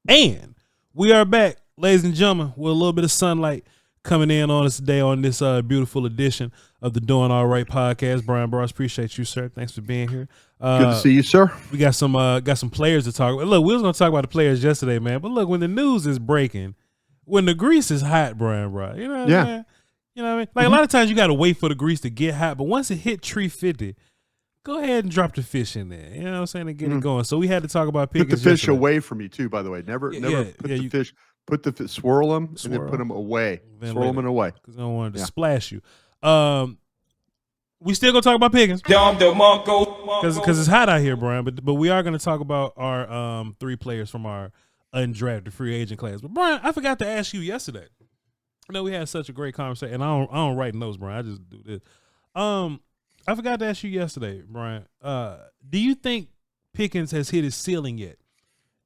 And we are back, ladies and gentlemen, with a little bit of sunlight coming in on us today on this beautiful edition of the Doing All Right podcast. Bryan Broaddus, appreciate you, sir. Thanks for being here. Good to see you, sir. We got some players to talk about. Look, we was going to talk about the players yesterday, man. But look, when the news is breaking, when the grease is hot, Bryan Broaddus, you know what I'm saying? You know what I mean? Like a lot of times you got to wait for the grease to get hot, but once it hit 350, go ahead and drop the fish in there. You know what I'm saying? And get it going. So we had to talk about Pickens. Put the fish away from you too, by the way. Never put the fish. Put the fish, swirl them, and then put them away. Swirl them away because I don't want to splash you. We still gonna talk about Pickens because it's hot out here, Bryan. But we are gonna talk about our 3 players from our undrafted free agent class. But Bryan, I forgot to ask you yesterday. I know we had such a great conversation, and I don't write notes, Bryan. I just do this. I forgot to ask you yesterday, Bryan. Do you think Pickens has hit his ceiling yet?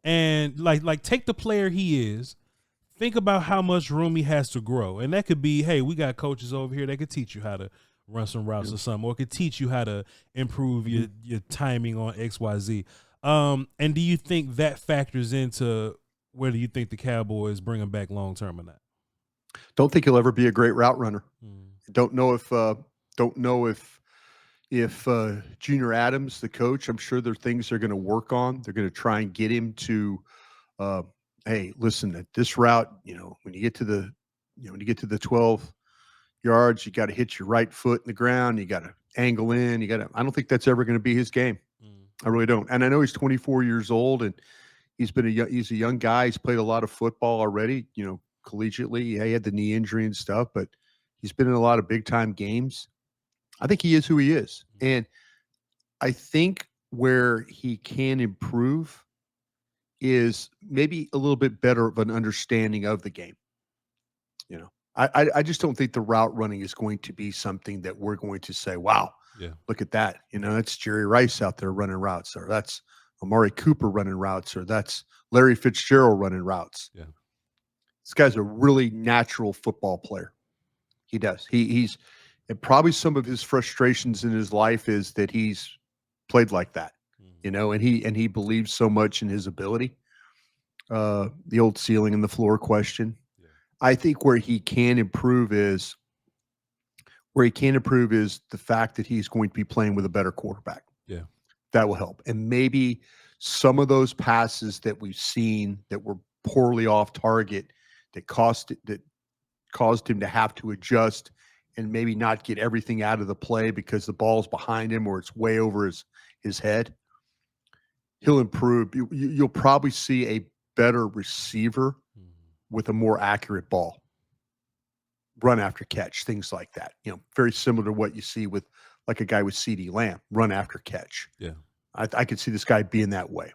And like take the player he is, think about how much room he has to grow. And that could be, hey, we got coaches over here that could teach you how to run some routes or something, or could teach you how to improve your timing on XYZ. And do you think that factors into whether you think the Cowboys bring him back long term or not? Don't think he'll ever be a great route runner. Don't know if Junior Adams, the coach, I'm sure there are things they're going to work on. They're going to try and get him to, hey, listen, at this route, when you get to the 12 yards, you got to hit your right foot in the ground. You got to angle in. I don't think that's ever going to be his game. I really don't. And I know he's 24 years old and he's a young guy. He's played a lot of football already, collegiately. Yeah, he had the knee injury and stuff, but he's been in a lot of big time games. I think he is who he is. And I think where he can improve is maybe a little bit better of an understanding of the game. I just don't think the route running is going to be something that we're going to say, wow, look at that. That's Jerry Rice out there running routes, or that's Amari Cooper running routes, or that's Larry Fitzgerald running routes. Yeah. This guy's a really natural football player. He does. He's and probably some of his frustrations in his life is that he's played like that, and he believes so much in his ability. The old ceiling and the floor question. Yeah. I think where he can improve is the fact that he's going to be playing with a better quarterback. Yeah. That will help. And maybe some of those passes that we've seen that were poorly off target that caused him to have to adjust and maybe not get everything out of the play because the ball's behind him or it's way over his head. He'll improve. You'll probably see a better receiver with a more accurate ball. Run after catch, things like that. Very similar to what you see with like a guy with CeeDee Lamb, run after catch. Yeah. I could see this guy being that way.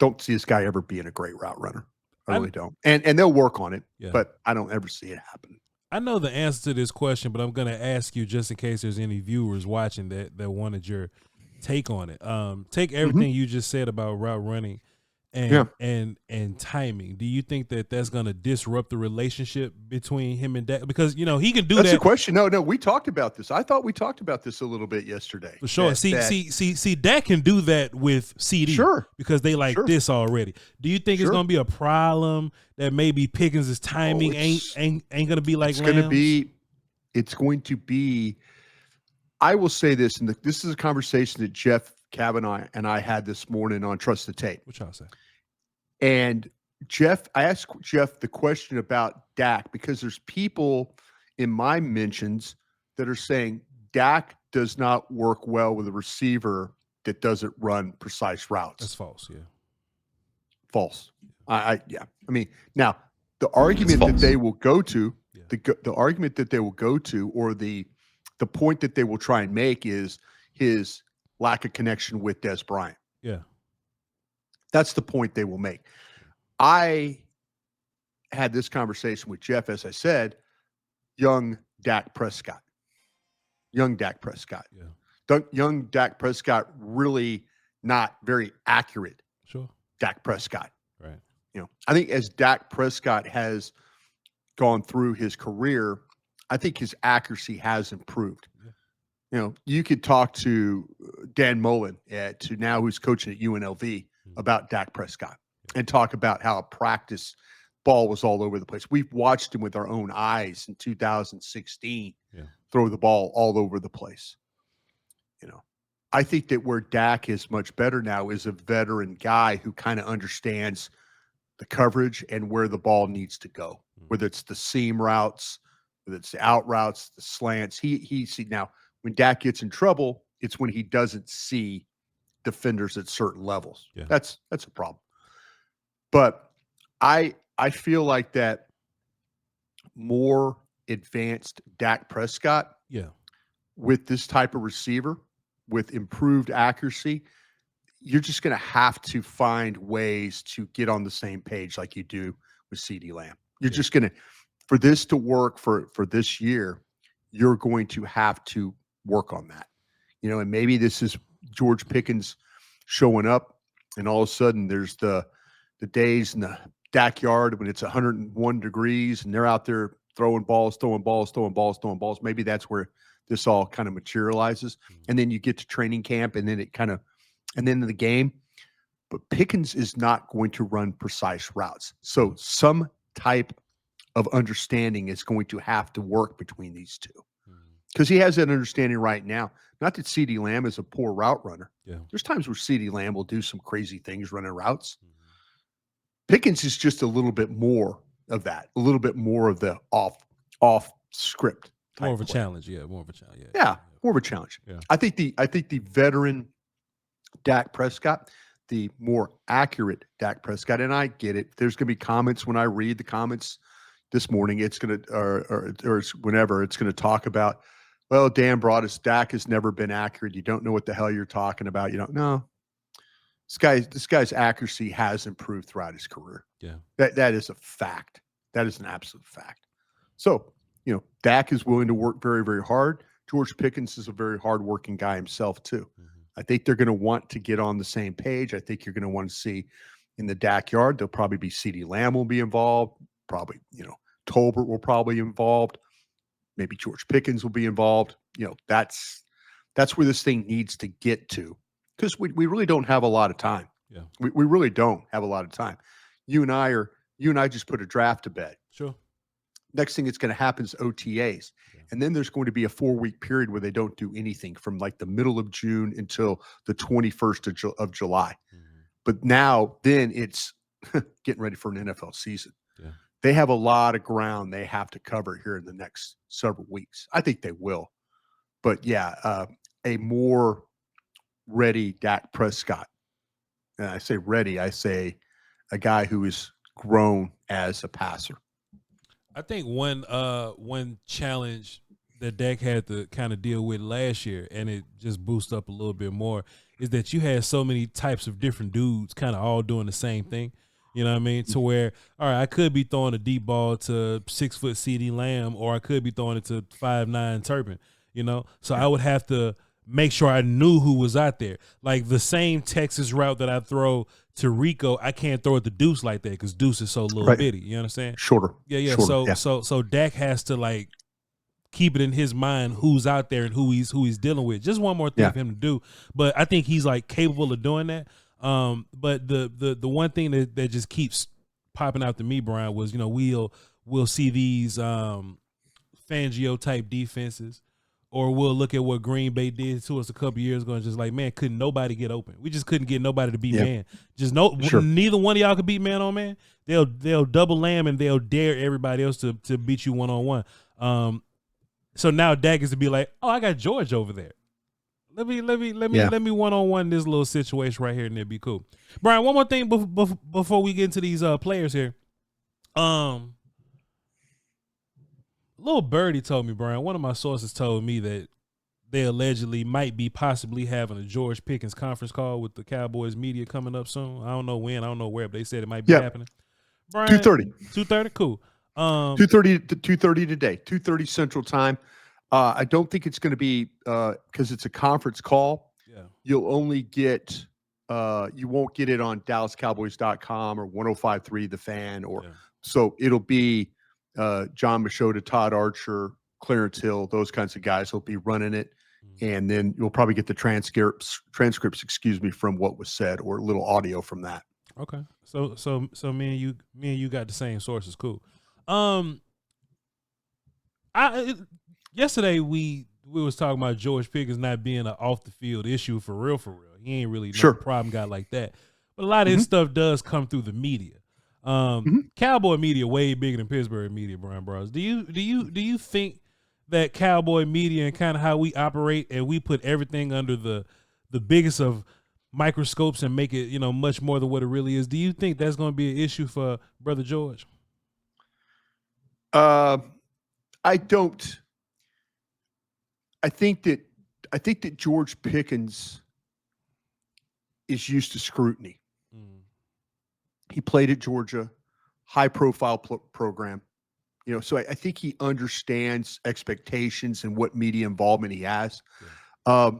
Don't see this guy ever being a great route runner. I really don't. And they'll work on it, but I don't ever see it happen. I know the answer to this question, but I'm going to ask you just in case there's any viewers watching that wanted your take on it. Take everything you just said about route running and timing. Do you think that that's going to disrupt the relationship between him and Dak? Because, he can do that. That's the question. No, we talked about this. I thought we talked about this a little bit yesterday. For sure. See, Dak can do that with CD. Sure. Because they like this already. Do you think it's going to be a problem that maybe Pickens' timing ain't going to be like it's going to be, I will say this, and this is a conversation that Jeff Kavanaugh and I had this morning on Trust the Tape. What y'all say? And I asked Jeff the question about Dak because there's people in my mentions that are saying Dak does not work well with a receiver that doesn't run precise routes. That's false. Yeah. False. I mean, now the argument that they will go to, the argument that they will go to, or the point that they will try and make is his lack of connection with Des Bryant. Yeah. That's the point they will make. I had this conversation with Jeff, as I said, young Dak Prescott. Young Dak Prescott. Yeah. Young Dak Prescott, really not very accurate. Sure. Dak Prescott. Right. I think as Dak Prescott has gone through his career, I think his accuracy has improved. Yeah. You could talk to Dan Mullen, to now who's coaching at UNLV, about Dak Prescott. and talk about how a practice ball was all over the place. We've watched him with our own eyes in 2016 throw the ball all over the place. You know, I think that where Dak is much better now is a veteran guy who kind of understands the coverage and where the ball needs to go, whether it's the seam routes, whether it's the out routes, the slants. He see now when Dak gets in trouble, it's when he doesn't see defenders at certain levels. Yeah. That's a problem. But I feel like that more advanced Dak Prescott with this type of receiver with improved accuracy, you're just going to have to find ways to get on the same page like you do with CeeDee Lamb. You're just going to, for this to work for this year, you're going to have to work on that. You know, and maybe this is George Pickens showing up, and all of a sudden there's the days in the backyard when it's 101 degrees and they're out there throwing balls. Maybe that's where this all kind of materializes. And then you get to training camp and then it kind of, and then the game. But Pickens is not going to run precise routes. So some type of understanding is going to have to work between these two. Because he has that understanding right now. Not that CeeDee Lamb is a poor route runner. Yeah. There's times where CeeDee Lamb will do some crazy things running routes. Pickens is just a little bit more of that, a little bit more of the off script. More of a challenge, more of a challenge. Yeah, more of a challenge. Yeah. I think the veteran Dak Prescott, the more accurate Dak Prescott, and I get it. There's going to be comments when I read the comments this morning. It's going to or whenever it's going to talk about, well, Dan Broaddus, Dak has never been accurate. You don't know what the hell you're talking about. You don't know. This guy's accuracy has improved throughout his career. Yeah, that is a fact. That is an absolute fact. So, you know, Dak is willing to work very, very hard. George Pickens is a very hardworking guy himself too. I think they're going to want to get on the same page. I think you're going to want to see in the Dak yard. There'll probably be CeeDee Lamb will be involved. Probably, you know, Tolbert will probably be involved. Maybe George Pickens will be involved. You know, that's where this thing needs to get to. Because we really don't have a lot of time. Yeah, we really don't have a lot of time. You and I just put a draft to bed. Sure. Next thing that's going to happen is OTAs. Yeah. And then there's going to be a 4-week period where they don't do anything from like the middle of June until the 21st of July. But now then it's getting ready for an NFL season. Yeah. They have a lot of ground they have to cover here in the next several weeks. I think they will. But yeah, a more ready Dak Prescott. And I say ready, I say a guy who is grown as a passer. I think one challenge that Dak had to kind of deal with last year, and it just boosts up a little bit more, is that you had so many types of different dudes kind of all doing the same thing. You know what I mean? To where, all right, I could be throwing a deep ball to 6-foot CeeDee Lamb, or I could be throwing it to 5'9" Turpin, you know? So I would have to make sure I knew who was out there. Like the same Texas route that I throw to Rico, I can't throw it to Deuce like that because Deuce is so little bitty. You understand? Shorter. Yeah. Shorter, so Dak has to like keep it in his mind who's out there and who he's dealing with. Just one more thing for him to do. But I think he's like capable of doing that. But the one thing that just keeps popping out to me, Brian, was, you know, we'll see these Fangio type defenses. Or we'll look at what Green Bay did to us a couple years ago and just like, man, couldn't nobody get open. We just couldn't get nobody to beat man. Just neither one of y'all could beat man on man. They'll double Lamb and they'll dare everybody else to beat you one-on-one. So now Dak is to be like, oh, I got George over there. Let me one-on-one this little situation right here and it'll be cool. Brian, one more thing before we get into these players here. Little Birdie told me, Brian, one of my sources told me that they allegedly might be possibly having a George Pickens conference call with the Cowboys media coming up soon. I don't know when, I don't know where, but they said it might be happening. Brian, 2:30. 2:30, cool. 2:30 to 2:30 today, 2:30 Central Time. I don't think it's going to be because it's a conference call. Yeah, you'll only get you won't get it on DallasCowboys.com or 105.3 The Fan, or so it'll be. John Machota, Todd Archer, Clarence Hill, those kinds of guys will be running it. And then you'll probably get the transcripts, from what was said or a little audio from that. Okay. So me and you got the same sources. Cool. Yesterday we was talking about George Pickens not being an off the field issue for real. He ain't really no problem guy like that. But a lot of his stuff does come through the media. Cowboy media way bigger than Pittsburgh media, Bryan Broaddus. Do you think that Cowboy media and kind of how we operate and we put everything under the biggest of microscopes and make it, much more than what it really is? Do you think that's going to be an issue for Brother George? I don't. I think that George Pickens is used to scrutiny. He played at Georgia, high profile program, so I think he understands expectations and what media involvement he has. Yeah.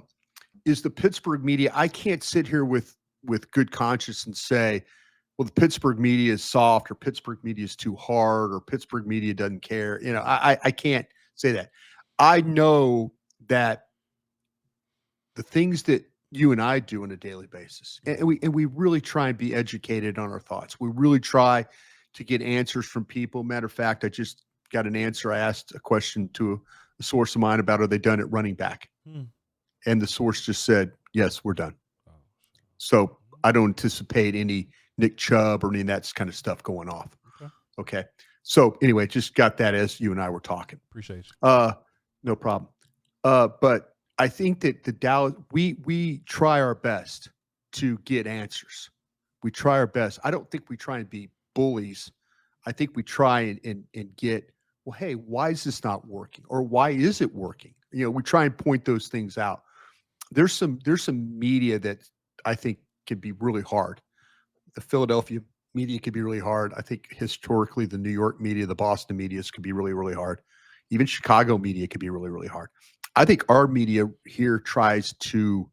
Is the Pittsburgh media, I can't sit here with good conscience and say, well, the Pittsburgh media is soft, or Pittsburgh media is too hard, or Pittsburgh media doesn't care. I can't say that. I know that the things that you and I do on a daily basis, and we really try and be educated on our thoughts. We really try to get answers from people. Matter of fact, I just got an answer. I asked a question to a source of mine about, are they done at running back? And the source just said, yes, we're done. So I don't anticipate any Nick Chubb or any of that kind of stuff going off. Okay. So anyway, just got that as you and I were talking. Appreciate you. No problem. But I think that the Dallas, we try our best to get answers. We try our best. I don't think we try and be bullies. I think we try and get, well, hey, why is this not working? Or why is it working? We try and point those things out. There's some media that I think can be really hard. The Philadelphia media can be really hard. I think historically the New York media, the Boston media can be really, really hard. Even Chicago media can be really, really hard. I think our media here tries to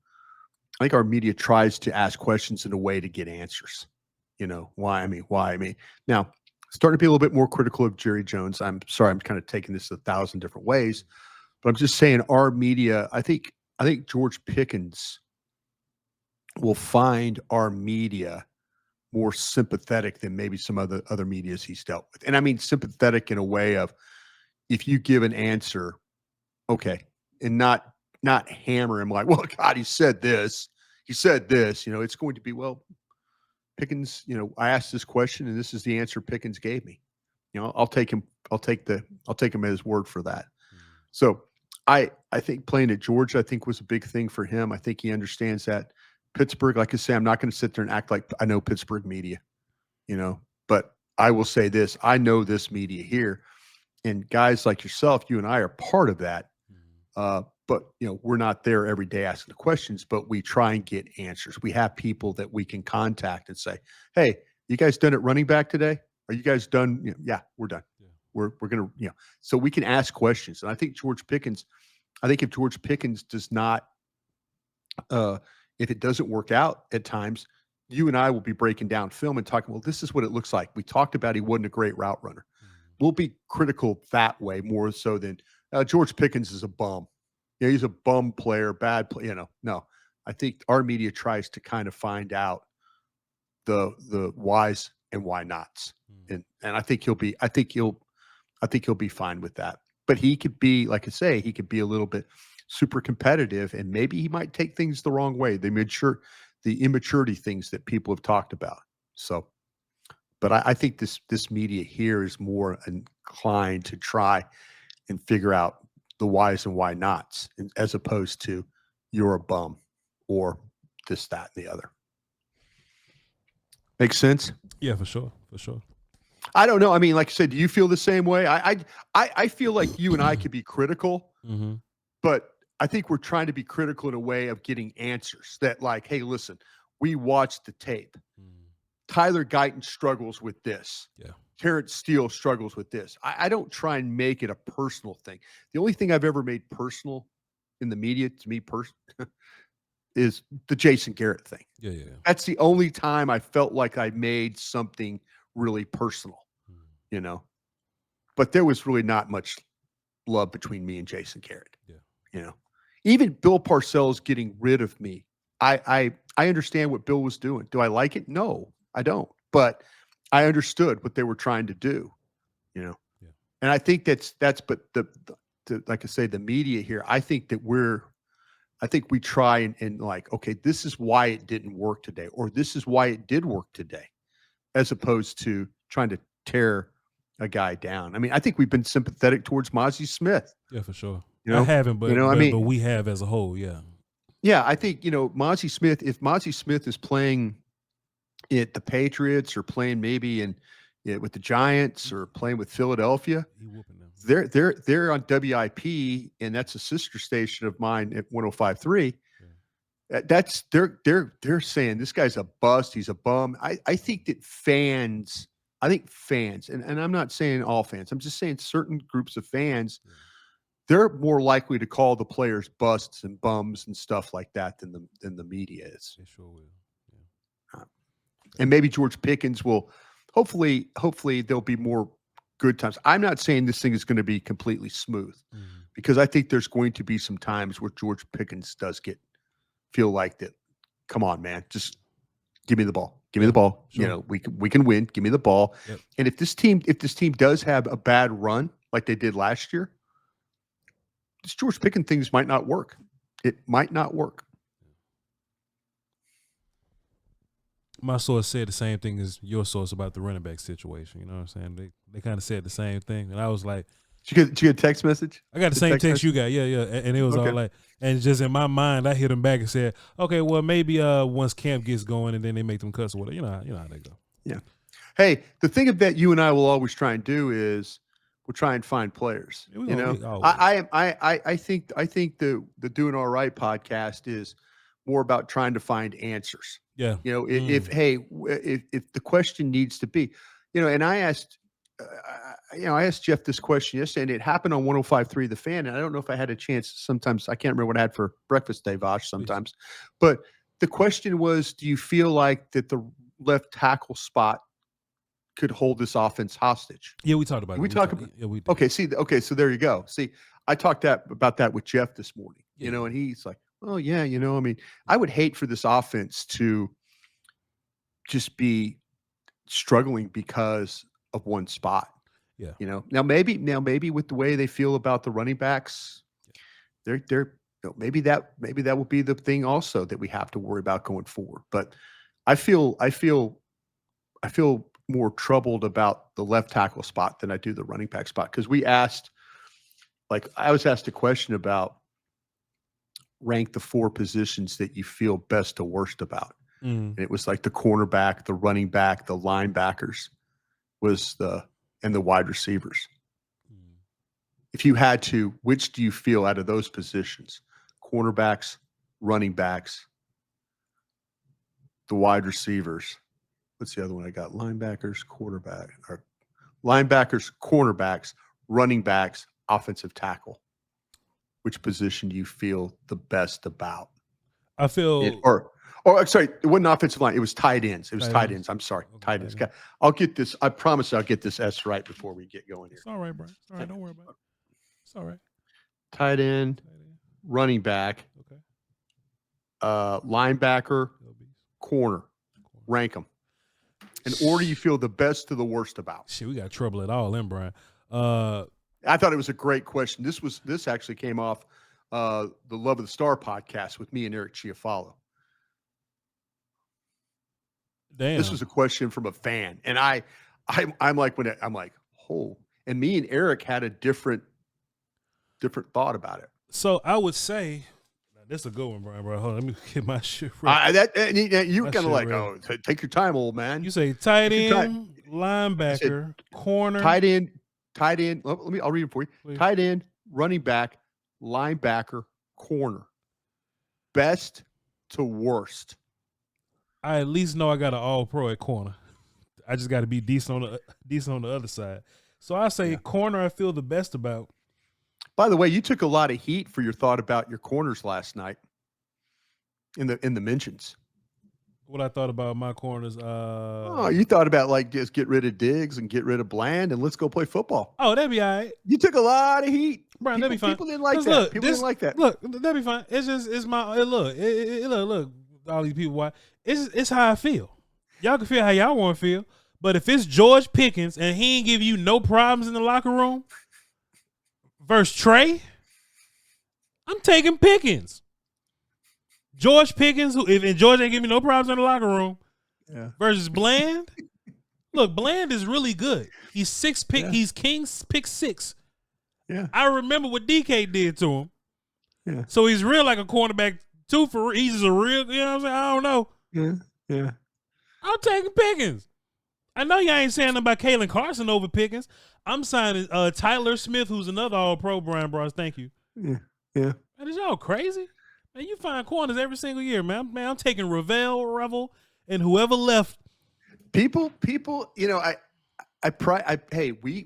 ask questions in a way to get answers. Why me? Now, starting to be a little bit more critical of Jerry Jones. I'm sorry, I'm kind of taking this 1,000 different ways, but I'm just saying our media, I think George Pickens will find our media more sympathetic than maybe some other medias he's dealt with. And I mean sympathetic in a way of, if you give an answer, okay, and not hammer him like, well, God, he said this. It's going to be, well, Pickens, I asked this question and this is the answer Pickens gave me. I'll take him at his word for that. So I think playing at Georgia, I think was a big thing for him. I think he understands that. Pittsburgh, like I say, I'm not going to sit there and act like I know Pittsburgh media, but I will say this. I know this media here, and guys like yourself, you and I are part of that. But we're not there every day asking the questions, but we try and get answers. We have people that we can contact and say, hey, you guys done at running back today? Are you guys done? Yeah, we're done. Yeah. We're going to, so we can ask questions. And I think if George Pickens does not, if it doesn't work out at times, you and I will be breaking down film and talking, well, this is what it looks like. We talked about he wasn't a great route runner. We'll be critical that way more so than George Pickens is a bum. He's a bum player, bad play. No, I think our media tries to kind of find out the whys and why nots, and I think he'll be fine with that. But he could be, like I say, he could be a little bit super competitive, and maybe he might take things the wrong way. The immaturity things that people have talked about. So, but I think this media here is more inclined to try and figure out the whys and why nots, as opposed to you're a bum or this, that, and the other. Make sense? Yeah, for sure. I don't know. I mean, like I said, do you feel the same way? I feel like you and I could be critical, but I think we're trying to be critical in a way of getting answers that, like, hey, listen, we watched the tape. Tyler Guyton struggles with this. Yeah. Terrence Steele struggles with this. I don't try and make it a personal thing. The only thing I've ever made personal in the media, to me is the Jason Garrett thing. Yeah. That's the only time I felt like I made something really personal, But there was really not much love between me and Jason Garrett. Yeah. Even Bill Parcells getting rid of me. I understand what Bill was doing. Do I like it? No. I don't. But I understood what they were trying to do, you know. Yeah. And I think that's but the like I say, the media here, I think we try and like, okay, this is why it didn't work today, or this is why it did work today, as opposed to trying to tear a guy down. I mean, I think we've been sympathetic towards Mozzie Smith. Yeah, for sure. You know? I haven't, but, you know, but we have as a whole, yeah. Yeah, I think, Mozzie Smith, if Mozzie Smith is playing at the Patriots or playing maybe with the Giants or playing with Philadelphia, He whooping them. they're on WIP, and that's a sister station of mine at 105.3. Yeah. They're saying this guy's a bust, he's a bum. I think that fans, and I'm not saying all fans, I'm just saying certain groups of fans, they're more likely to call the players busts and bums and stuff like that than the media is. They sure will. Yeah. And maybe George Pickens will. Hopefully there'll be more good times. I'm not saying this thing is going to be completely smooth, because I think there's going to be some times where George Pickens does feel like that. Come on, man, just give me the ball. Give me the ball. Sure. We can win. Give me the ball. Yep. And if this team does have a bad run like they did last year, this George Pickens things might not work. It might not work. My source said the same thing as your source about the running back situation. You know what I'm saying? They kind of said the same thing, and I was like, Did you get a text message? I got the same text you got. Yeah. And it was all like, and just in my mind, I hit them back and said, okay, well, maybe once camp gets going and then they make them cuts or whatever. You know how they go. Yeah. Hey, the thing that you and I will always try and do is we'll try and find players. I think the Doing All Right podcast is more about trying to find answers. Yeah. If the question needs to be, and I asked Jeff this question yesterday, and it happened on 105.3 The Fan, and I don't know if I had a chance. Sometimes I can't remember what I had for breakfast today, Voch, sometimes. But the question was, do you feel like that the left tackle spot could hold this offense hostage? Yeah, we talked about it. Yeah, we did. Okay, so there you go. See, I talked about that with Jeff this morning, and he's like, oh, yeah, I mean, I would hate for this offense to just be struggling because of one spot. Yeah. Now maybe with the way they feel about the running backs, maybe that will be the thing also that we have to worry about going forward. But I feel more troubled about the left tackle spot than I do the running back spot, because I was asked a question about rank the 4 positions that you feel best to worst about. And it was like the cornerback, the running back, the linebackers and the wide receivers. If you had to, which do you feel out of those positions? Cornerbacks, running backs, the wide receivers. What's the other one I got? Linebackers, cornerbacks, running backs, offensive tackle. Which position do you feel the best about? I feel sorry, it wasn't offensive line. It was tight ends. Tight ends. I'm sorry, tight ends. I'll get this. I promise I'll get this S right before we get going here. It's all right, Brian. All right, don't worry about it. It's all right. Tight end, running back, linebacker, corner. Rank them. In order you feel the best to the worst about. Shit, we got trouble at all in, Brian. I thought it was a great question. This actually came off the Love of the Star podcast with me and Eric Chiafalo. Damn. This was a question from a fan, and I'm like, oh, and me and Eric had a different thought about it. So I would say, this is a good one, Brian. Hold on, let me get my shit right. You kind of like, oh, take your time, old man. You say tight end, linebacker, corner, tight end. I'll read it for you. Please. Tight end, running back, linebacker, corner. Best to worst. I at least know I got an all-pro at corner. I just got to be decent on the other side. So I say corner I feel the best about. By the way, you took a lot of heat for your thought about your corners last night in the mentions. What I thought about my corners. You thought about just get rid of Diggs and get rid of Bland and let's go play football. Oh, that'd be all right. You took a lot of heat. Brian, that'd be fine. People didn't like that. People didn't like that. Look, that'd be fine. It's just, it's my, look, all these people, why? It's how I feel. Y'all can feel how y'all want to feel. But if it's George Pickens and he ain't give you no problems in the locker room versus Trey, I'm taking Pickens. George Pickens, if George ain't give me no problems in the locker room, versus Bland. Look, Bland is really good. He's He's King's pick 6. Yeah, I remember what DK did to him. Yeah, so he's real like a cornerback too. He's just a real. You know what I'm saying? I don't know. Yeah. I'm taking Pickens. I know y'all ain't saying nothing about Kalen Carson over Pickens. I'm signing Tyler Smith, who's another All-Pro. Bryan Broaddus, thank you. Yeah. Man, is y'all crazy? Man, you find corners every single year, man. I'm taking Revel, and whoever left. People, you know, hey, we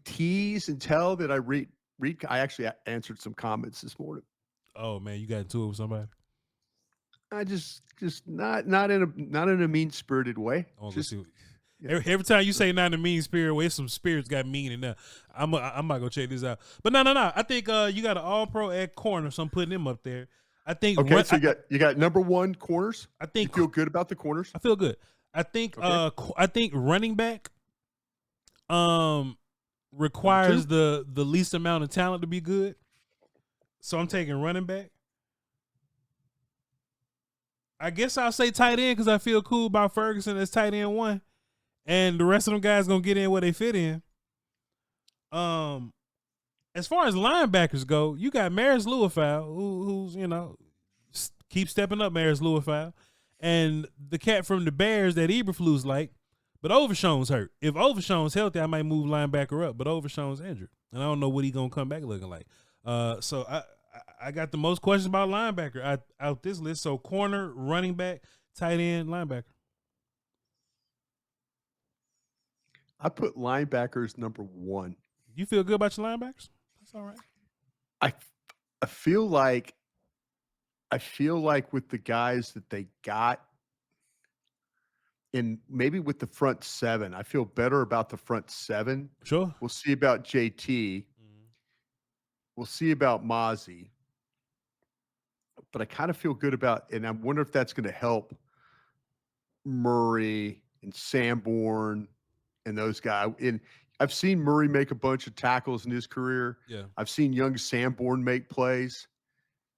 tease and tell that I read. I actually answered some comments this morning. Oh man, you got into it with somebody? I just not in a mean-spirited way. Every time you say not in a mean spirit way, some spirits got mean in there. I might go check this out. But no. I think you got an All-Pro at corner, so I'm putting him up there. I think. Okay, so you got number 1 corners. I think you feel good about the corners. I feel good. I think. I think running back. Requires the least amount of talent to be good. So I'm taking running back. I guess I'll say tight end because I feel cool about Ferguson as tight end 1. And the rest of them guys going to get in where they fit in. As far as linebackers go, you got Maris Louisfowl, who's, you know, keep stepping up Maris Louisfowl. And the cat from the Bears that Eberflus like. But Overshown's hurt. If Overshown's healthy, I might move linebacker up. But Overshown's injured. And I don't know what he's going to come back looking like. So I got the most questions about linebacker out this list. So corner, running back, tight end, linebacker. I put linebackers number 1. You feel good about your linebackers? That's all right. I feel like with the guys that they got, and maybe with the front 7, I feel better about the front 7. Sure. We'll see about JT. We'll see about Mozzie. But I kind of feel good about, and I wonder if that's going to help Murray and Sanborn and those guys. And I've seen Murray make a bunch of tackles in his career. Yeah. I've seen young Sanborn make plays.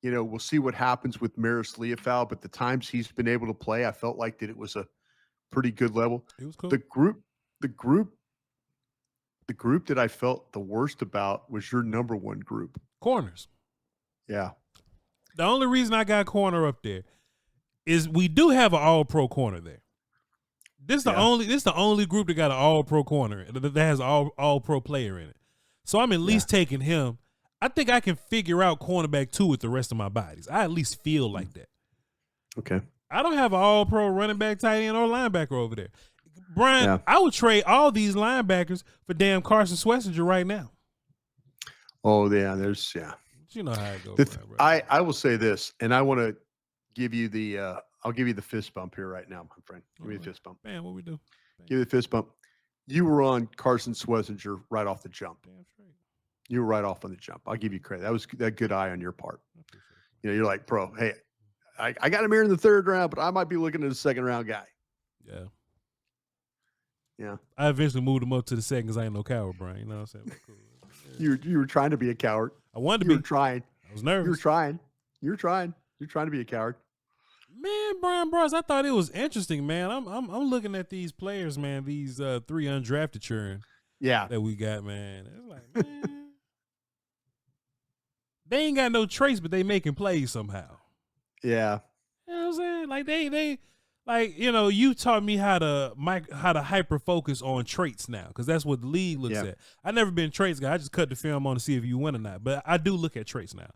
You know, we'll see what happens with Maris Louisfowl, but the times he's been able to play, I felt like that it was a pretty good level. It was cool. The group that I felt the worst about was your number 1 group. Corners. Yeah. The only reason I got corner up there is we do have an All-Pro corner there. This is the only group that got an All-Pro corner that has an All-Pro player in it. So I'm at least taking him. I think I can figure out cornerback 2 with the rest of my bodies. I at least feel like that. Okay. I don't have an All-Pro running back, tight end, or linebacker over there. Brian, I would trade all these linebackers for damn Carson Schlesinger right now. Oh, yeah. You know how it goes. I will say this, and I want to give you I'll give you the fist bump here right now, my friend. Give me the fist bump. Man, what we do? Give me the fist bump. You were on Carson Schlesinger right off the jump. Damn straight. You were right off on the jump. I'll give you credit. That was that good eye on your part. You know, you're like, bro, hey, I got him here in the 3rd round, but I might be looking at a 2nd round guy. Yeah. Yeah. I eventually moved him up to the 2nd because I ain't no coward, Brian. You know what I'm saying? Cool. Yeah. You were trying to be a coward. I wanted to be. You were trying. I was nervous. You were trying. You're trying to be a coward. Man, Bryan Broaddus, I thought it was interesting, man. I'm looking at these players, man. These 3 undrafted children. Yeah. That we got, man. It's like, man, they ain't got no trace, but they making plays somehow. Yeah. You know what I'm saying? Like they like, you know, you taught me how to hyper focus on traits now, because that's what the league looks at. I never been a traits guy. I just cut the film on to see if you win or not. But I do look at traits now.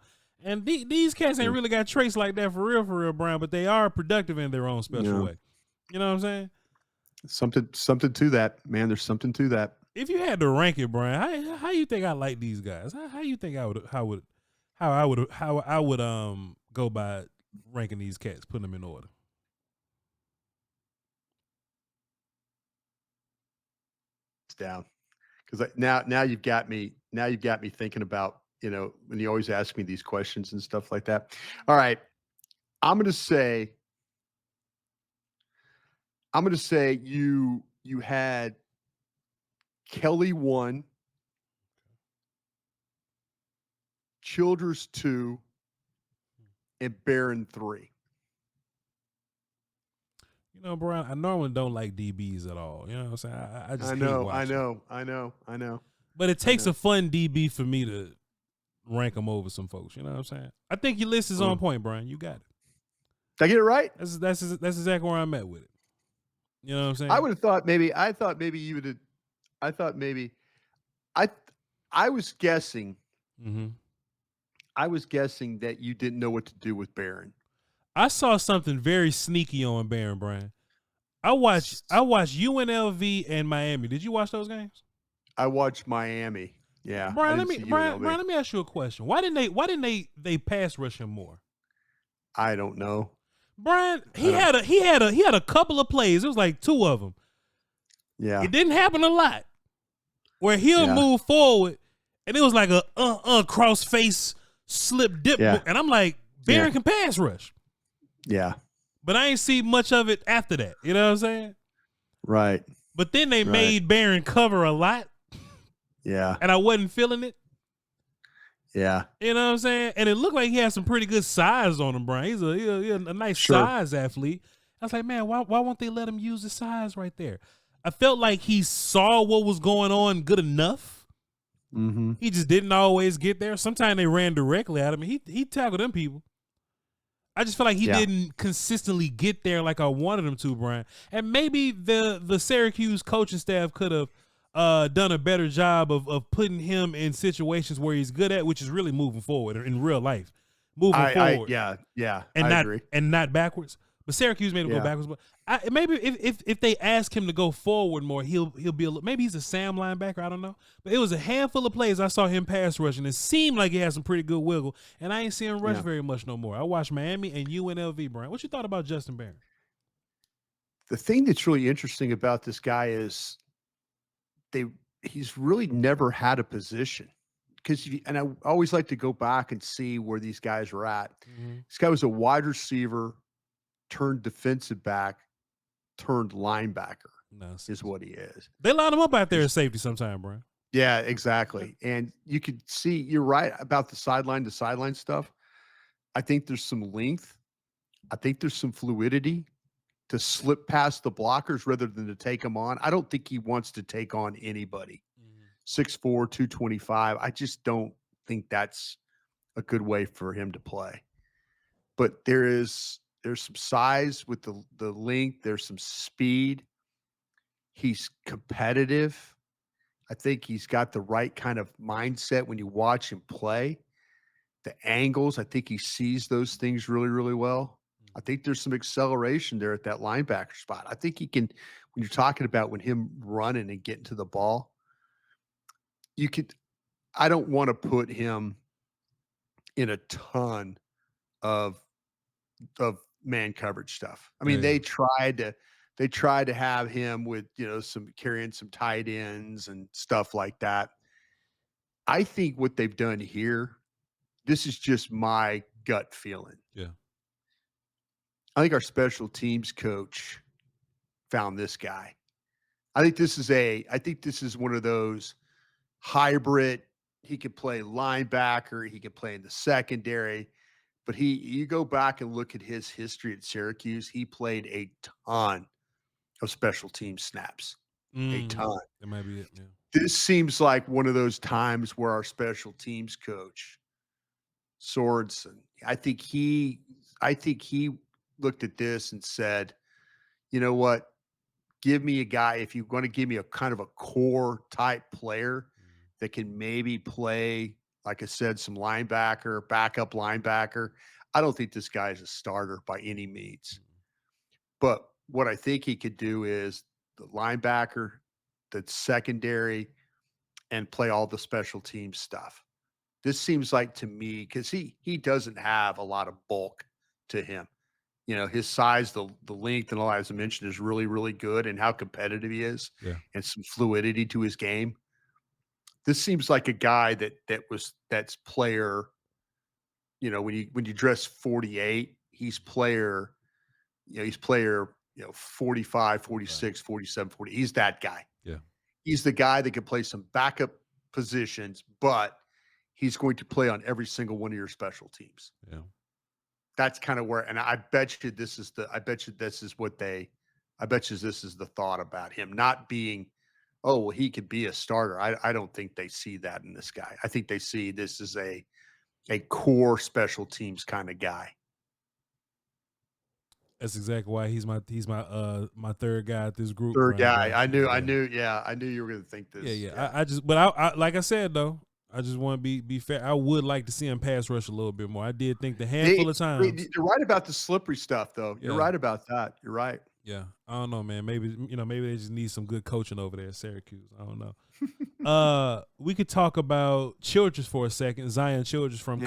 And these cats ain't really got traits like that for real, Brian, but they are productive in their own special way. You know what I'm saying? Something to that, man. There's something to that. If you had to rank it, Brian, how you think I like these guys? How you think I would go by ranking these cats, putting them in order? It's down, because now you've got me thinking about, you know, when you always ask me these questions and stuff like that. All right, I'm going to say I'm going to say you had Kelly 1, Childers 2, and Barron 3. You know, Brian, I normally don't like DBs at all. You know what I'm saying? I just hate watching. I know. But it takes a fun DB for me to rank them over some folks. You know what I'm saying? I think your list is on point, Brian. You got it. Did I get it right? That's exactly where I'm at with it. You know what I'm saying? I would have thought maybe. I thought maybe you would have. I thought maybe. I was guessing. Mm-hmm. I was guessing that you didn't know what to do with Barron. I saw something very sneaky on Barron, Brian. I watched UNLV and Miami. Did you watch those games? I watched Miami. Yeah, Brian. Let me ask you a question. Why didn't they pass rush him more? I don't know. Brian, he had a couple of plays. It was like 2 of them. Yeah, it didn't happen a lot. Where he'll move forward, and it was like a cross face slip dip, and I'm like, Barron can pass rush. Yeah, but I ain't see much of it after that. You know what I'm saying? Right. But then they made Barron cover a lot. Yeah, and I wasn't feeling it. Yeah. You know what I'm saying? And it looked like he had some pretty good size on him, Brian. He's a nice size athlete. I was like, man, why won't they let him use the size right there? I felt like he saw what was going on good enough. Mm-hmm. He just didn't always get there. Sometimes they ran directly at him. He tackled them people. I just feel like he didn't consistently get there like I wanted him to, Brian. And maybe the Syracuse coaching staff could have done a better job of putting him in situations where he's good at, which is really moving forward in real life. Moving forward. And I agree. And not backwards. But Syracuse made him go backwards. But maybe if they ask him to go forward more, he'll be maybe he's a Sam linebacker. I don't know. But it was a handful of plays I saw him pass rushing. It seemed like he had some pretty good wiggle, and I ain't seeing him rush very much no more. I watched Miami and UNLV, Brian. What you thought about Justin Barron? The thing that's really interesting about this guy is he's really never had a position. And I always like to go back and see where these guys are at. Mm-hmm. This guy was a wide receiver, turned defensive back, turned linebacker. Is what he is. They line him up out there as safety sometime, Brian. Yeah, exactly. And you could see, you're right about the sideline to sideline stuff. I think there's some length. I think there's some fluidity to slip past the blockers rather than to take them on. I don't think he wants to take on anybody. 6'4", 225. I just don't think that's a good way for him to play. But there's some size with the length. There's some speed. He's competitive. I think he's got the right kind of mindset when you watch him play. The angles, I think he sees those things really, really well. I think there's some acceleration there at that linebacker spot. I think he can, when you're talking about when him running and getting to the ball, I don't want to put him in a ton of man coverage stuff. I mean, they tried to have him with, some carrying some tight ends and stuff like that. I think what they've done here, this is just my gut feeling. Yeah. I think our special teams coach found this guy. I think this is one of those hybrid. He could play linebacker. He could play in the secondary. But you go back and look at his history at Syracuse, he played a ton of special team snaps. A ton. That might be it, yeah. This seems like one of those times where our special teams coach, Sorensen, I think he looked at this and said, you know what? Give me a guy, if you're going to give me a kind of a core type player that can maybe play, like I said, some linebacker, backup linebacker. I don't think this guy is a starter by any means. But what I think he could do is the linebacker, the secondary, and play all the special team stuff. This seems like to me, because he doesn't have a lot of bulk to him. His size, the length, and all, as I mentioned, is really, really good, and how competitive he is, and some fluidity to his game. This seems like a guy that's player. When you dress 48, he's player. He's player 45, 46, 47, 40. He's that guy. Yeah. He's the guy that can play some backup positions, but he's going to play on every single one of your special teams. Yeah. That's kind of where, and I bet you this is the thought about him not being, oh, well, he could be a starter. I don't think they see that in this guy. I think they see this as a core special teams kind of guy. That's exactly why he's my my third guy at this group. Third guy. I knew you were going to think this. Yeah. I like I said though, I just want to be fair. I would like to see him pass rush a little bit more. I did think the handful of times. You're right about the slippery stuff though. You're right about that. You're right. Yeah. I don't know, man. Maybe they just need some good coaching over there at Syracuse. I don't know. We could talk about Childress for a second. Zion Childress from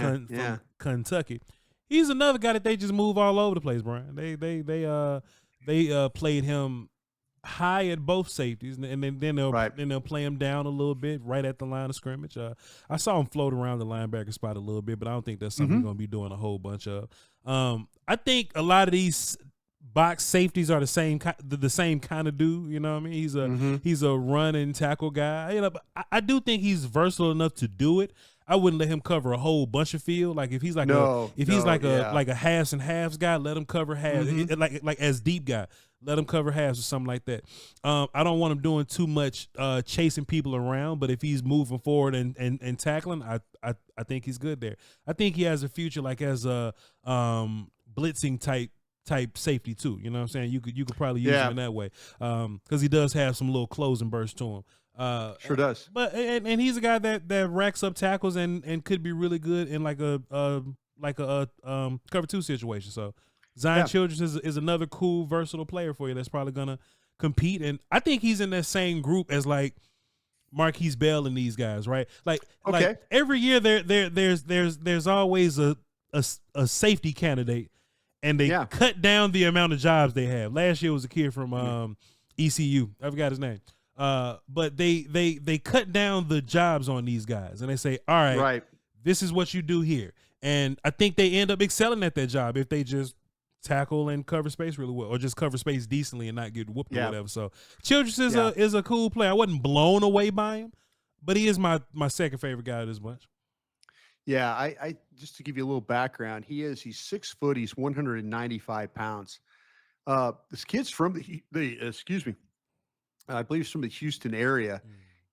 Kentucky. He's another guy that they just move all over the place, Brian. They played him high at both safeties, and then they'll play him down a little bit right at the line of scrimmage. I saw him float around the linebacker spot a little bit, but I don't think that's something he's going to be doing a whole bunch of. I think a lot of these box safeties are the same kind of dude. You know what I mean? He's a run and tackle guy. But I do think he's versatile enough to do it. I wouldn't let him cover a whole bunch of field. Like if he's like a halves and halves guy, let him cover halves. Like as deep guy, let him cover halves or something like that. I don't want him doing too much chasing people around, but if he's moving forward and tackling, I think he's good there. I think he has a future like as a blitzing type safety too. You know what I'm saying? You could probably use him in that way because he does have some little closing bursts to him. Sure does. But and he's a guy that racks up tackles and could be really good in like a cover two situation. So Zion Childress is another cool versatile player for you that's probably gonna compete, and I think he's in that same group as like Marquise Bell and these guys, right? Like every year there's always a safety candidate, and they cut down the amount of jobs they have. Last year was a kid from ECU. I forgot his name. But they cut down the jobs on these guys, and they say, all right, this is what you do here. And I think they end up excelling at that job if they just tackle and cover space really well, or just cover space decently and not get whooped or whatever. So Childress is a cool player. I wasn't blown away by him, but he is my second favorite guy of this bunch. Yeah, I just to give you a little background, he's 6 foot, he's 195 pounds. This kid's from I believe he's from the Houston area,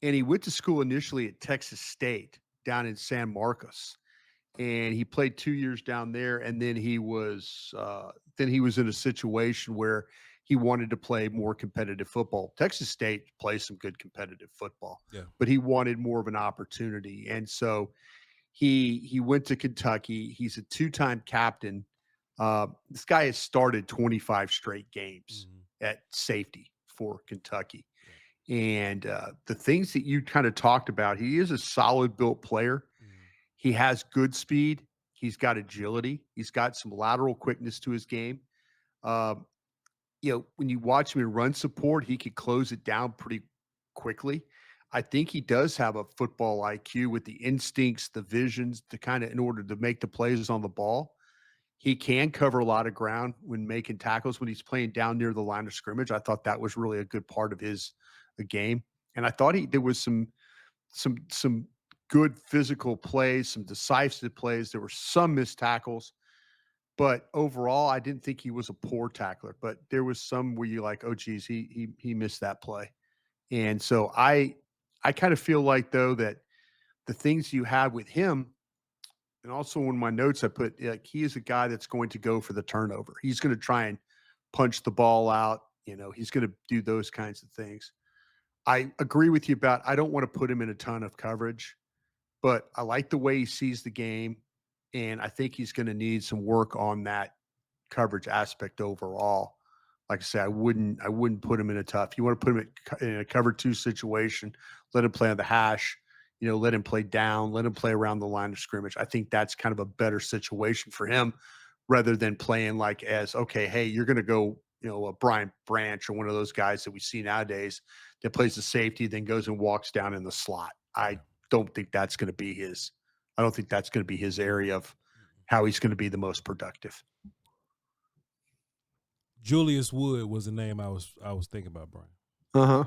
and he went to school initially at Texas State down in San Marcos, and he played 2 years down there. And then he was in a situation where he wanted to play more competitive football. Texas State plays some good competitive football, but he wanted more of an opportunity, and so he went to Kentucky. He's a 2-time captain. This guy has started 25 straight games at safety for Kentucky. And the things that you kind of talked about, he is a solid built player. He has good speed. He's got agility. He's got some lateral quickness to his game. When you watch him in run support, he could close it down pretty quickly. I think he does have a football IQ with the instincts, the visions in order to make the plays on the ball. He can cover a lot of ground when making tackles when he's playing down near the line of scrimmage. I thought that was really a good part of his game. And I thought there was some good physical plays, some decisive plays. There were some missed tackles, but overall, I didn't think he was a poor tackler. But there was some where you're like, oh, geez, he missed that play. And so I kind of feel like, though, that the things you have with him, and also in my notes I put, he is a guy that's going to go for the turnover. He's going to try and punch the ball out. He's going to do those kinds of things. I agree with you about, I don't want to put him in a ton of coverage, but I like the way he sees the game, and I think he's going to need some work on that coverage aspect overall. Like I say, I wouldn't put him in a tough. You want to put him in a cover 2 situation, let him play on the hash, let him play down, let him play around the line of scrimmage. I think that's kind of a better situation for him rather than playing like hey, you're going to go, a Brian Branch or one of those guys that we see nowadays that plays the safety, then goes and walks down in the slot. I don't think that's going to be his area of how he's going to be the most productive. Julius Wood was the name I was thinking about, Brian. Uh-huh.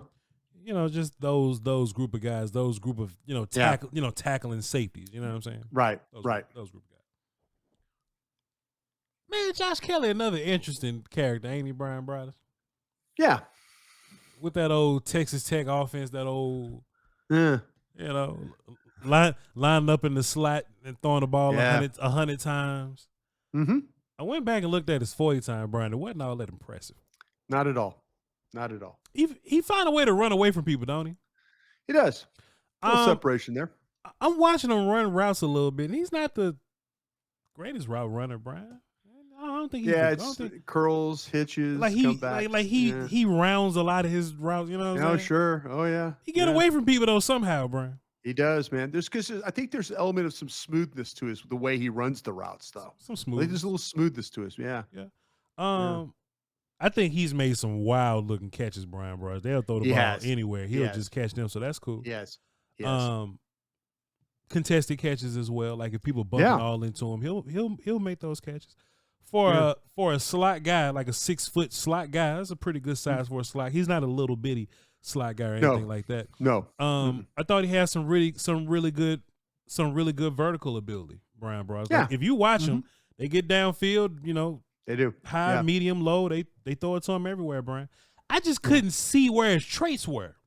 You know, just those group of guys, those group of, tackling safeties. You know what I'm saying? Right. Those group of guys. Man, Josh Kelly, another interesting character, ain't he, Bryan Broaddus? Yeah. With that old Texas Tech offense, that old, lining up in the slot and throwing the ball 100 times. Mm-hmm. I went back and looked at his 40 time, Brian. It wasn't all that impressive. Not at all. Not at all. He found a way to run away from people, don't he? He does. A little separation there. I'm watching him run routes a little bit, and he's not the greatest route runner, Brian. I don't think he's curls, hitches, he rounds a lot of his routes. You know what I'm saying? Sure. Oh yeah. He get away from people though somehow, Brian. He does, man. I think there's an element of some smoothness to the way he runs the routes, though. Some smoothness. There's a little smoothness to us. Yeah. I think he's made some wild looking catches, Bryan Broaddus. They'll throw the ball anywhere. He'll just catch them, so that's cool. Yes. Contested catches as well. Like if people bumping all into him, he'll make those catches. For a slot guy, like a 6-foot slot guy, that's a pretty good size for a slot. He's not a little bitty slot guy or anything like that. No. I thought he had some really good vertical ability, Bryan Broaddus. Yeah. Like if you watch him, they get downfield, they do high, medium, low. They throw it to him everywhere, Brian. I just couldn't see where his traits were,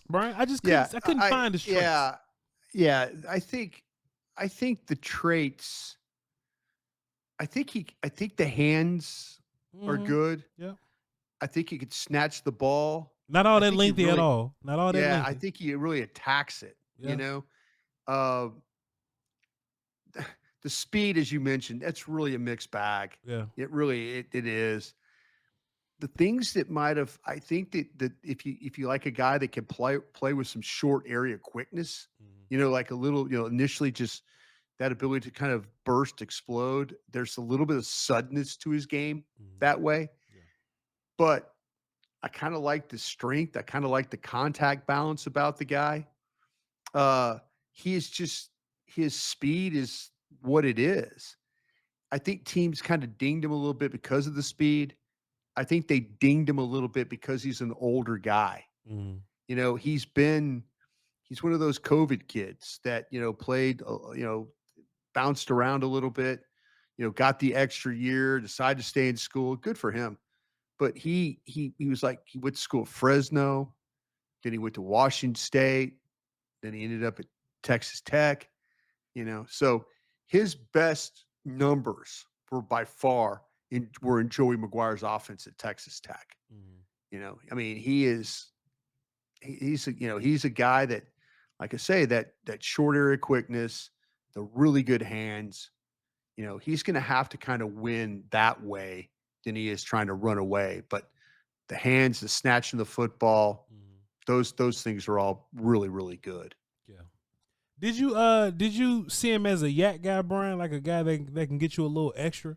Brian. I just couldn't find his traits. Yeah. I think the traits. I think the hands are good. Yeah. I think he could snatch the ball. Not all that lengthy at all. Not all that lengthy. Yeah, I think he really attacks it. Yeah. The speed, as you mentioned, that's really a mixed bag. Yeah. It really it is. The things that might have, I think that if you like a guy that can play with some short area quickness, like a little, initially just that ability to kind of burst, explode. There's a little bit of suddenness to his game that way. Yeah. But I kind of like the strength. I kind of like the contact balance about the guy. His speed is what it is. I think teams kind of dinged him a little bit because of the speed. I think they dinged him a little bit because he's an older guy. He's one of those COVID kids that, played, bounced around a little bit, got the extra year, decided to stay in school. Good for him. But he was like, he went to school at Fresno, then he went to Washington State, then he ended up at Texas Tech, so his best numbers were by far were in Joey McGuire's offense at Texas Tech. I mean, he's a guy that, like I say, that short area quickness, the really good hands, he's going to have to kind of win that way than he is trying to run away. But the hands, the snatching the football, those things are all really, really good. Yeah. Did you see him as a yak guy, Brian? Like a guy that can get you a little extra?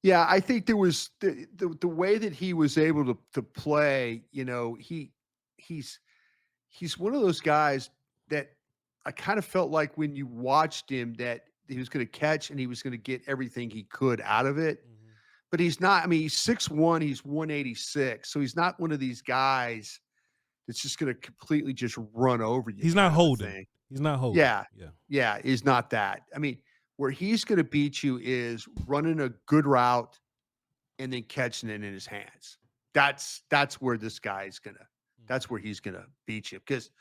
Yeah, I think there was the way that he was able to play. He's one of those guys that I kind of felt like when you watched him that he was going to catch and he was going to get everything he could out of it. But he's not. I mean, he's 6'1", he's 186, so he's not one of these guys that's just going to completely just run over you. He's not holding. He's not holding. Yeah, he's not that. I mean, where he's going to beat you is running a good route and then catching it in his hands. That's where this guy's gonna. That's where he's gonna beat you because,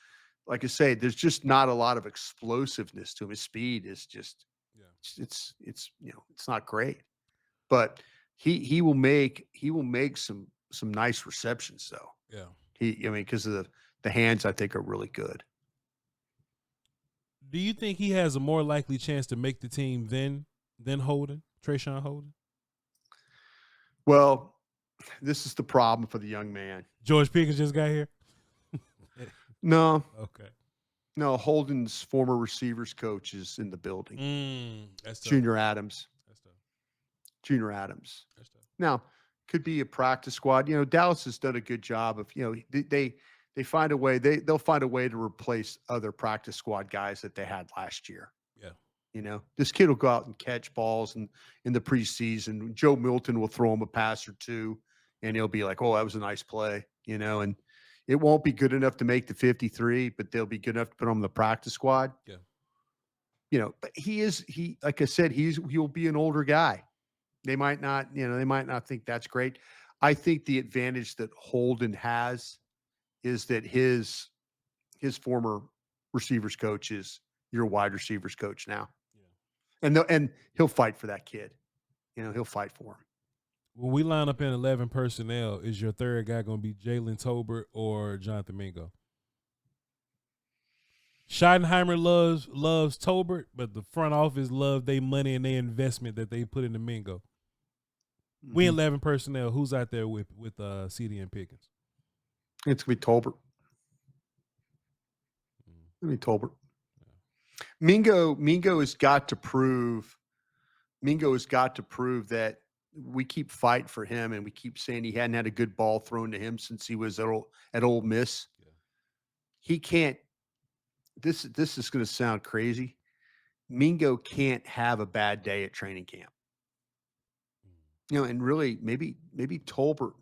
like I say, there's just not a lot of explosiveness to him. His speed is just, it's not great, but he will make some nice receptions though. Yeah, because of the hands, I think are really good. Do you think he has a more likely chance to make the team than Trayshawn Holden? Well, this is the problem for the young man. George Pickens just got here? No. Okay. No, Holden's former receivers coach is in the building. That's tough. Junior Adams. That's tough. Junior Adams. That's tough. Now, could be a practice squad. Dallas has done a good job of, they find a way. They'll find a way to replace other practice squad guys that they had last year. Yeah. You know, this kid will go out and catch balls in the preseason. Joe Milton will throw him a pass or two, and he'll be like, "Oh, that was a nice play," you know, and it won't be good enough to make the 53, but they'll be good enough to put on the practice squad. Yeah. You know, but like I said, he'll be an older guy. They might not think that's great. I think the advantage that Holden has is that his former receivers coach is your wide receivers coach now. Yeah. And he'll fight for that kid. You know, he'll fight for him. When we line up in 11 personnel, is your third guy going to be Jalen Tolbert or Jonathan Mingo? Schottenheimer loves Tolbert, but the front office loves their money and their investment that they put into Mingo. Mm-hmm. We 11 personnel. Who's out there with CD and Pickens? It's going to be Tolbert. It's going to be Tolbert. Yeah. Mingo has got to prove that we keep fighting for him, and we keep saying he hadn't had a good ball thrown to him since he was at Ole Miss. Yeah. He can't. This is going to sound crazy. Mingo can't have a bad day at training camp. You know, and really maybe Tolbert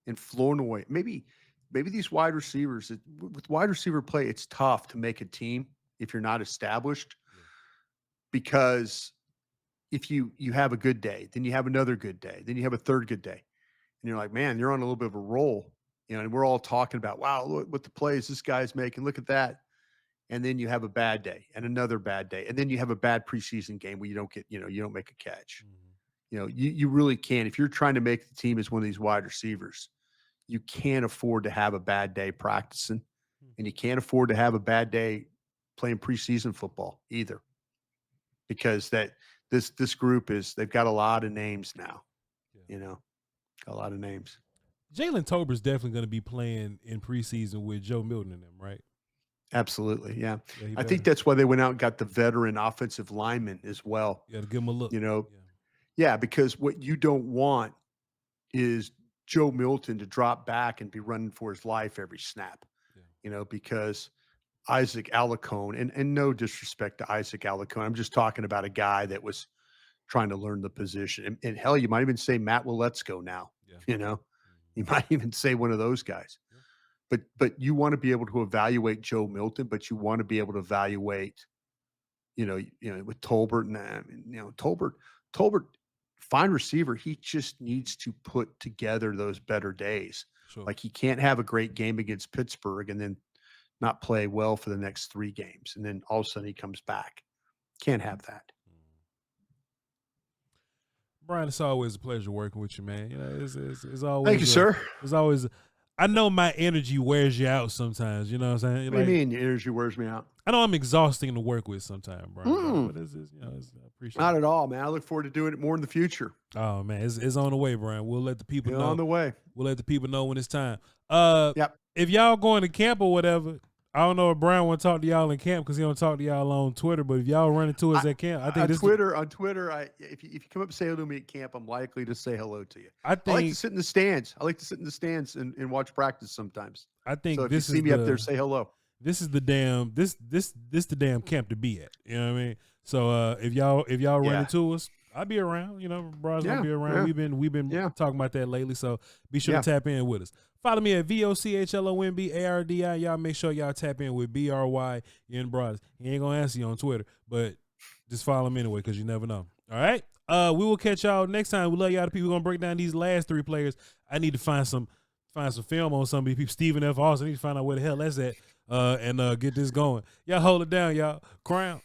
and Flournoy, maybe these wide receivers. With wide receiver play, it's tough to make a team if you're not established, because if you have a good day, then you have another good day, then you have a third good day, and you're like, man, you're on a little bit of a roll, you know. And we're all talking about, wow, look what the plays this guy's making, look at that. And then you have a bad day and another bad day, and then you have a bad preseason game where you don't make a catch. Mm-hmm. You know, you really can't. If you're trying to make the team as one of these wide receivers, you can't afford to have a bad day practicing, and you can't afford to have a bad day playing preseason football either, because this group they've got a lot of names now. Yeah. You know, got a lot of names. Jalen Tolbert's definitely going to be playing in preseason with Joe Milton and them, right? Absolutely, yeah. I think that's why they went out and got the veteran offensive lineman as well. Yeah, to give him a look. You know, yeah, because what you don't want is Joe Milton to drop back and be running for his life every snap. Yeah. You know, because Isaac Alarcon, and no disrespect to Isaac Alarcon, I'm just talking about a guy that was trying to learn the position. And hell, you might even say Matt Willetsko now. Yeah. You know, you might even say one of those guys. Yeah. But you want to be able to evaluate Joe Milton, but you want to be able to evaluate, you know, with Tolbert and Tolbert, fine receiver. He just needs to put together those better days. Sure. Like, he can't have a great game against Pittsburgh and then not play well for the next 3 games, and then all of a sudden he comes back. Can't have that. Bryan, it's always a pleasure working with you, man. You know, it's always. Thank you, sir. It's always. I know my energy wears you out sometimes. You know what I'm saying? What do you mean your energy wears me out? I know I'm exhausting to work with sometimes, Bryan. But I appreciate Not it. At all, man. I look forward to doing it more in the future. Oh man, it's on the way, Bryan. We'll let the people know. On the way. We'll let the people know when it's time. Yep. If y'all going to camp or whatever, I don't know if Bryan want to talk to y'all in camp because he don't talk to y'all on Twitter. But if y'all run into us at camp, I think on Twitter, if you come up and say hello to me at camp, I'm likely to say hello to you. I like to sit in the stands. And watch practice sometimes. I think so. If you see me up there, say hello. This is the damn the damn camp to be at. You know what I mean? So if y'all run into us, I'll be around. You know, Bryan's gonna be around. Yeah. We've been talking about that lately. So be sure to tap in with us. Follow me at VOCHLOMBARDI. Y'all make sure y'all tap in with BRY in Broaddus. He ain't gonna answer you on Twitter, but just follow him anyway because you never know. All right. We will catch y'all next time. We love y'all. The people. We're gonna break down these last 3 players. I need to find some film on some of these people. Stephen F. Austin. I need to find out where the hell that's at. And get this going. Y'all hold it down, y'all. Crown.